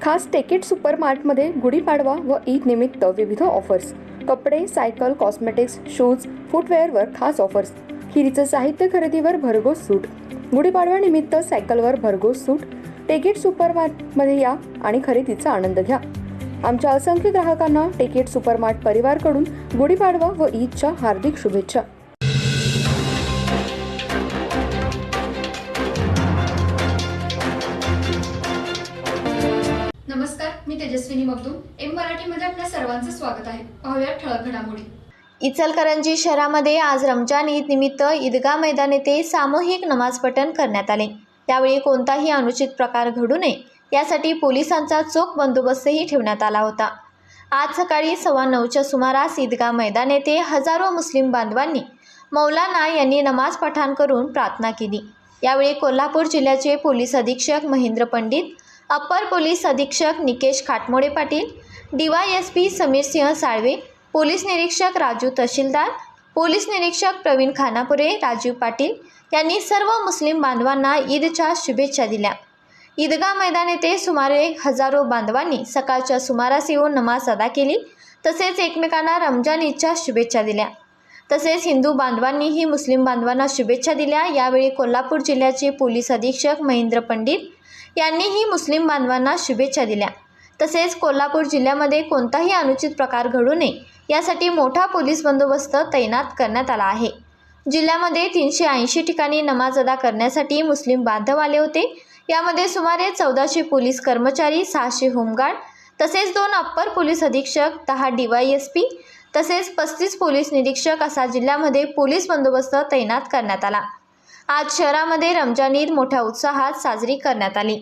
खास टेकेट सुपरमार्टमध्ये गुढीपाडवा व ईद निमित्त विविध ऑफर्स. कपडे, सायकल, कॉस्मेटिक्स, शूज, फुटवेअरवर खास ऑफर्स. खिरीचं साहित्य खरेदीवर भरघोस सूट. गुढीपाडव्यानिमित्त सायकलवर भरघोस सूट. टेकेट सुपरमार्टमध्ये या आणि खरेदीचा आनंद घ्या. आमच्या असंख्य ग्राहकांना टेकेट सुपरमार्ट परिवारकडून गुढीपाडवा व ईदच्या हार्दिक शुभेच्छा. नमस्कार, मी तेजस्विनी मगदूम. एम मराठीमध्ये आपल्या सर्वांचं स्वागत आहे. पाहूया ठळक घडामोडी. इचलकरंजी शहरामध्ये आज रमजान ईद निमित्त ईदगाह मैदान येथे सामूहिक नमाज पठण करण्यात आले. त्यावेळी कोणताही अनुचित प्रकार घडू नये यासाठी पोलिसांचा चोख बंदोबस्तही ठेवण्यात आला होता. आज सकाळी 9:15च्या सुमारास ईदगाह मैदान येथे हजारो मुस्लिम बांधवांनी मौलाना यांनी नमाज पठण करून प्रार्थना केली. यावेळी कोल्हापूर जिल्ह्याचे पोलीस अधीक्षक महेंद्र पंडित, अप्पर पोलीस अधीक्षक निकेश खाटमोडे पाटील, DYSP समीर सिंह साळवे, पोलीस निरीक्षक राजू तहसीलदार, पोलीस निरीक्षक प्रवीण खानापुरे, राजीव पाटील यांनी सर्व मुस्लिम बांधवांना ईदच्या शुभेच्छा दिल्या. ईदगाह मैदान येथे सुमारे हजारो बांधवांनी सकाळच्या सुमारास येऊन नमाज अदा केली. तसेच एकमेकांना रमजान ईदच्या शुभेच्छा दिल्या. तसेच हिंदू बांधवांनीही मुस्लिम बांधवांना शुभेच्छा दिल्या. यावेळी कोल्हापूर जिल्ह्याचे पोलीस अधीक्षक महेंद्र पंडित यांनीही मुस्लिम बांधवांना शुभेच्छा दिल्या. तसेच कोल्हापूर जिल्ह्यामध्ये कोणताही अनुचित प्रकार घडू नये यासाठी मोठा पोलीस बंदोबस्त तैनात करण्यात आला आहे. जिल्ह्यामध्ये 380 ठिकाणी नमाज अदा करण्यासाठी मुस्लिम बांधव आले होते. यामध्ये सुमारे 1400 पोलीस कर्मचारी, 600 होमगार्ड, तसेच 2 अप्पर पोलीस अधीक्षक, 10 DYSP तसेच 35 पोलीस निरीक्षक असा जिल्ह्यामध्ये पोलीस बंदोबस्त तैनात करण्यात आला. आज शहरामध्ये रमजान ईद मोठ्या उत्साहात साजरी करण्यात आली.